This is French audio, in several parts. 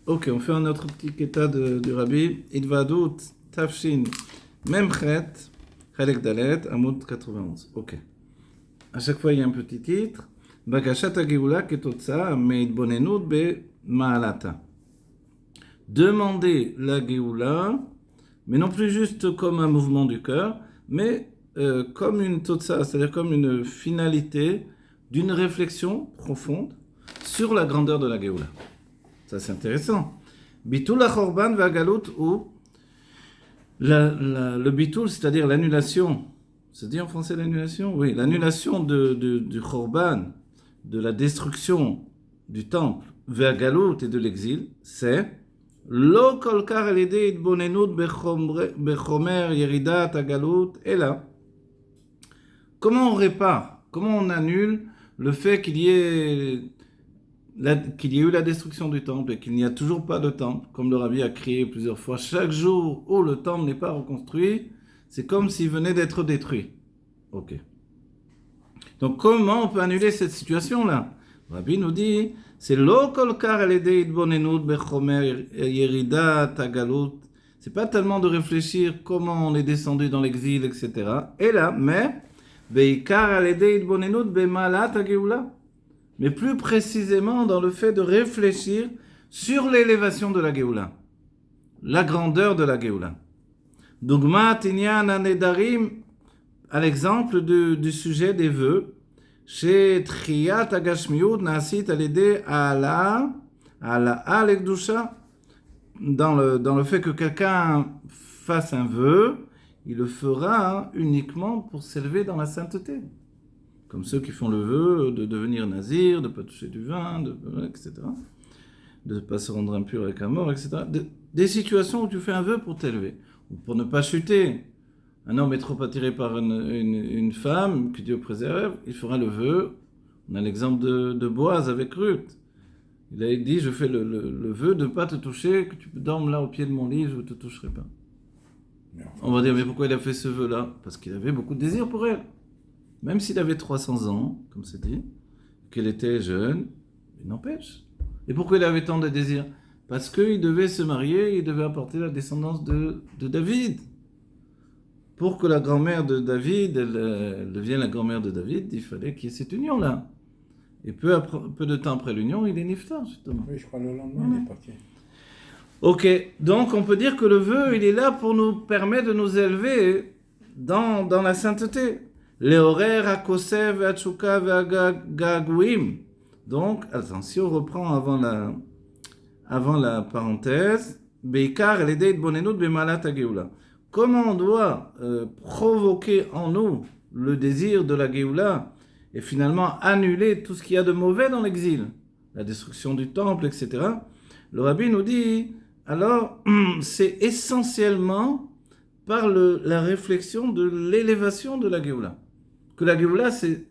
Ok, on fait un autre petit état du Rabbi. Idvadut Tafshin Memchet Chalek Dalet Amud 91. Ok. À chaque fois, il y a un petit titre. Bakashat HaGeoula Ketotza Meidbonenut Be Ma'alata. Demander la Géoula, mais non plus juste comme un mouvement du cœur, mais comme une totsa, c'est-à-dire comme une finalité d'une réflexion profonde sur la grandeur de la Géoula. Ça, c'est intéressant. Bitul ha-Chorban va-Galut ou le bitul, c'est-à-dire l'annulation. Ça dit en français l'annulation? Oui, l'annulation du Chorban, de la destruction du temple, va-Galut et de l'exil, c'est Lo kol kar al yedei itbonenut bechomer yeridat hagalut ela. Comment on répare, comment on annule le fait qu'il y ait eu la destruction du temple et qu'il n'y a toujours pas de temple, comme le Rabbi a crié plusieurs fois, chaque jour où le temple n'est pas reconstruit, c'est comme s'il venait d'être détruit. Ok. Donc comment on peut annuler cette situation-là? Le Rabbi nous dit, c'est lo kol kar al yedei itbonenut bechomer yeridat hagalut. C'est pas tellement de réfléchir comment on est descendu dans l'exil, etc. Et là, mais beikar al yedei itbonenut bemalat hageula. Mais plus précisément dans le fait de réfléchir sur l'élévation de la Géoula, la grandeur de la Géoula. Dogma tinyan hanedarim, à l'exemple du sujet des vœux, chez Triyat Agashmiut Nasit Alede Ala Lekdusha, dans le fait que quelqu'un fasse un vœu, il le fera uniquement pour s'élever dans la sainteté. Comme ceux qui font le vœu de devenir nazir, de ne pas toucher du vin, etc. De ne pas se rendre impur avec un mort, etc. Des situations où tu fais un vœu pour t'élever, ou pour ne pas chuter. Un homme est trop attiré par une femme, que Dieu préserve, il fera le vœu. On a l'exemple de Boaz avec Ruth. Il a dit, je fais le vœu de ne pas te toucher, que tu dormes là au pied de mon lit, je ne te toucherai pas. On va dire, mais pourquoi il a fait ce vœu-là? Parce qu'il avait beaucoup de désir pour elle. Même s'il avait 300 ans, comme c'est dit, qu'elle était jeune, il n'empêche. Et pourquoi il avait tant de désirs? Parce qu'il devait se marier, il devait apporter la descendance de David. Pour que la grand-mère de David, elle devienne la grand-mère de David, il fallait qu'il y ait cette union-là. Et peu de temps après l'union, il est niftar, justement. Oui, je crois le lendemain, il est parti. Ok, donc on peut dire que le vœu, il est là pour nous permettre de nous élever dans la sainteté. Leorer hakosev hachuka ve'agagouim. Donc, attends, si on reprend avant la parenthèse, beikar eledei itbonenut bemalat hageoula. Comment on doit provoquer en nous le désir de la Géoula et finalement annuler tout ce qu'il y a de mauvais dans l'exil, la destruction du temple, etc. Le Rabbi nous dit, alors, c'est essentiellement par la réflexion de l'élévation de la Géoula. Que la Géoula, c'est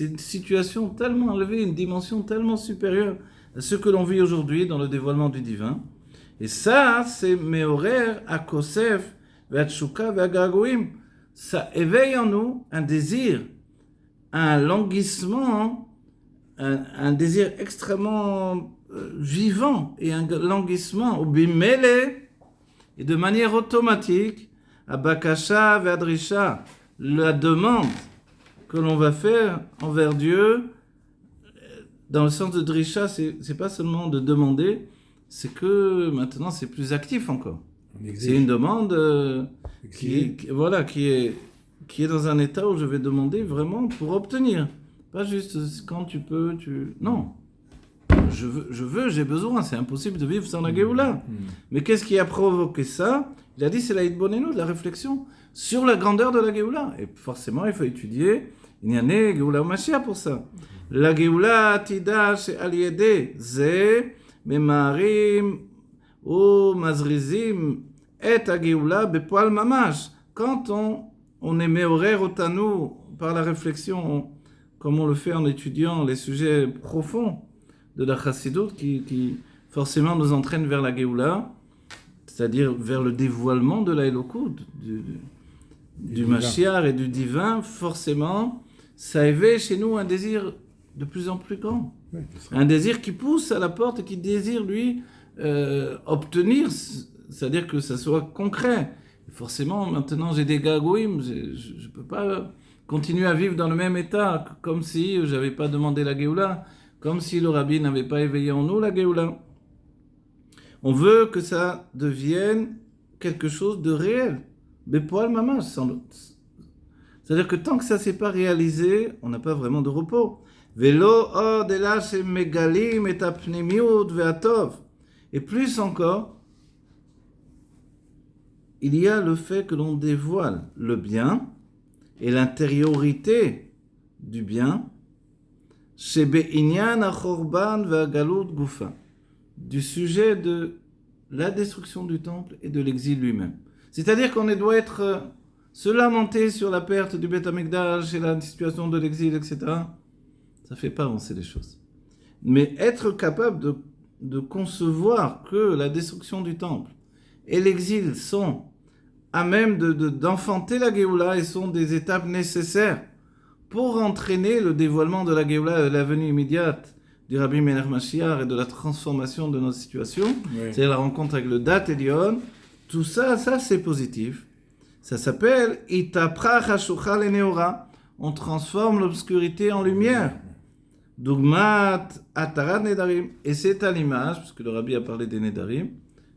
une situation tellement élevée, une dimension tellement supérieure à ce que l'on vit aujourd'hui dans le dévoilement du divin. Et ça, c'est Meorer, Akosef, Ve'atshuka, Ve'agagoim. Ça éveille en nous un désir, un languissement, un désir extrêmement vivant et un languissement au bimele et de manière automatique à Bakasha Ve'adrisha, la demande que l'on va faire envers Dieu dans le sens de Drisha, c'est pas seulement de demander, c'est que maintenant c'est plus actif encore. C'est une demande qui est dans un état où je vais demander vraiment pour obtenir. Pas juste quand tu peux, non. J'ai besoin, c'est impossible de vivre sans la Géoula. Mais qu'est-ce qui a provoqué ça? Il a dit, c'est la Hitbonenut, la réflexion sur la grandeur de la Géoula. Et forcément, il faut étudier Inyane Géoula ou Mashiach pour ça. La Géoula tida she'al yedei ze memarim ou mazrizim et ha-Géoula bepoal mamash. Quand on est meorer otanu par la réflexion, comme on le fait en étudiant les sujets profonds de la Chassidut qui forcément nous entraîne vers la Géoula, c'est-à-dire vers le dévoilement de la Elokut, du Mashiach et du divin, forcément, ça éveille chez nous un désir de plus en plus grand. Oui, un désir qui pousse à la porte et qui désire, lui, obtenir, c'est-à-dire que ça soit concret. Et forcément, maintenant j'ai des gagouim, je ne peux pas continuer à vivre dans le même état, comme si je n'avais pas demandé la Géoula, comme si le Rabbi n'avait pas éveillé en nous la Géoula. On veut que ça devienne quelque chose de réel. Bepoal mamash, sans doute. C'est-à-dire que tant que ça ne s'est pas réalisé, on n'a pas vraiment de repos. Velo od ela shemegalim et apnimiut ve'atov. Et plus encore, il y a le fait que l'on dévoile le bien et l'intériorité du bien, shebe'inyan hachorban ve'agalut gufa, du sujet de la destruction du temple et de l'exil lui-même. C'est-à-dire qu'on doit être se lamenter sur la perte du Beth Amikdash et la situation de l'exil, etc. Ça ne fait pas avancer les choses. Mais être capable de concevoir que la destruction du temple et l'exil sont à même d'enfanter la Géoula et sont des étapes nécessaires pour entraîner le dévoilement de la Géoula et la venue immédiate du Rabbi Melech Mashiach et de la transformation de notre situation, c'est-à-dire la rencontre avec le Dat Elion, tout ça, c'est positif. Ça s'appelle Itapra Chashucha Leneora. On transforme l'obscurité en lumière. Dugmat Atarat Nedarim. Et c'est à l'image, puisque le Rabbi a parlé des Nedarim,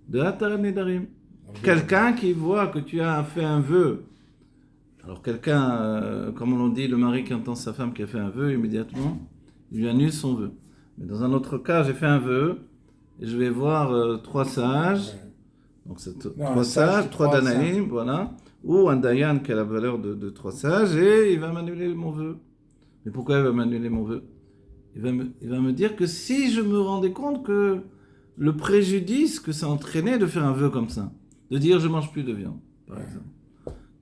de Atarat Nedarim. Quelqu'un qui voit que tu as fait un vœu. Alors quelqu'un, comme on dit, le mari qui entend sa femme qui a fait un vœu, immédiatement, il lui annule son vœu. Mais dans un autre cas, j'ai fait un vœu, et je vais voir 3 sages, donc c'est 3 sages, 3 danaïm, voilà, ou un dayan qui a la valeur de 3 sages, et il va m'annuler mon vœu. Mais pourquoi il va m'annuler mon vœu ? Il va me dire que si je me rendais compte que le préjudice que ça entraînait de faire un vœu comme ça, de dire je mange plus de viande, par exemple.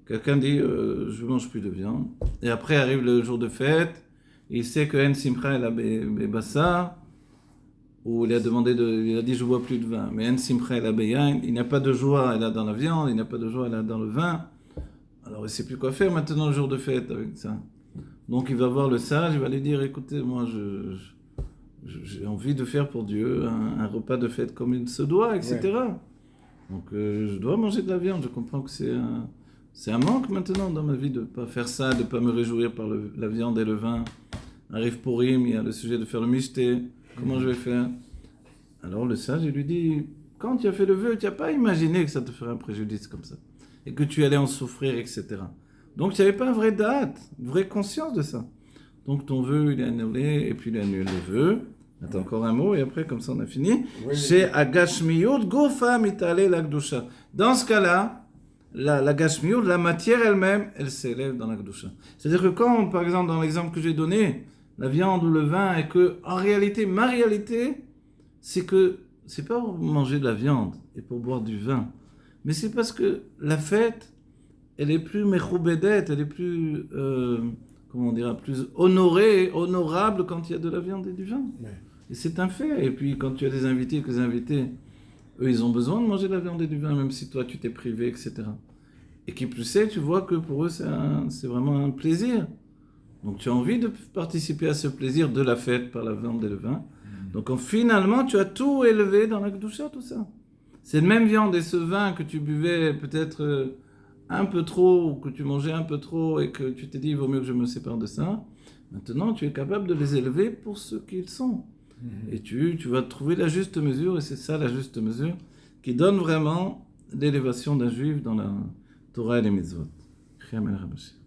Quelqu'un dit je mange plus de viande, et après arrive le jour de fête, il sait que En Simcha el Bassar, où il a dit je bois plus de vin, mais En Simcha el Yain, il n'y a pas de joie là dans la viande, il n'y a pas de joie là dans le vin. Alors il ne sait plus quoi faire maintenant le jour de fête avec ça. Donc il va voir le sage, il va lui dire écoutez, moi j'ai envie de faire pour Dieu un repas de fête comme il se doit, etc. Donc je dois manger de la viande, je comprends que c'est un manque maintenant dans ma vie de ne pas faire ça, de ne pas me réjouir par la viande et le vin. Arrive Purim, il y a le sujet de faire le mishté. Comment je vais faire ? Alors le sage, il lui dit, quand tu as fait le vœu, tu n'as pas imaginé que ça te ferait un préjudice comme ça. Et que tu allais en souffrir, etc. Donc tu n'avais pas une vraie date, une vraie conscience de ça. Donc ton vœu, il est annulé, et puis il annule le vœu. Attends encore un mot, et après, comme ça, on a fini. Chez Agashmiyut, Gofa Mitale Lagdusha. Dans ce cas-là, la Gashmiyut, la matière elle-même, elle s'élève dans la Gdusha. C'est-à-dire que quand, par exemple, dans l'exemple que j'ai donné, la viande ou le vin, et que, en réalité, ma réalité, c'est que c'est pas pour manger de la viande et pour boire du vin, mais c'est parce que la fête, elle est plus mechoubedet, elle est plus, comment on dira, plus honorable quand il y a de la viande et du vin. Ouais. Et c'est un fait. Et puis quand tu as des invités, que les invités, eux, ils ont besoin de manger de la viande et du vin, même si toi, tu t'es privé, etc. Et qui plus est, tu vois que pour eux, c'est vraiment un plaisir. Donc tu as envie de participer à ce plaisir de la fête par la viande et le vin. Donc finalement, tu as tout élevé dans la Kedusha, tout ça. C'est la même viande et ce vin que tu buvais peut-être un peu trop, ou que tu mangeais un peu trop, et que tu t'es dit, il vaut mieux que je me sépare de ça. Maintenant, tu es capable de les élever pour ce qu'ils sont. Et tu vas trouver la juste mesure, et c'est ça la juste mesure, qui donne vraiment l'élévation d'un juif dans la Torah et les mitzvot.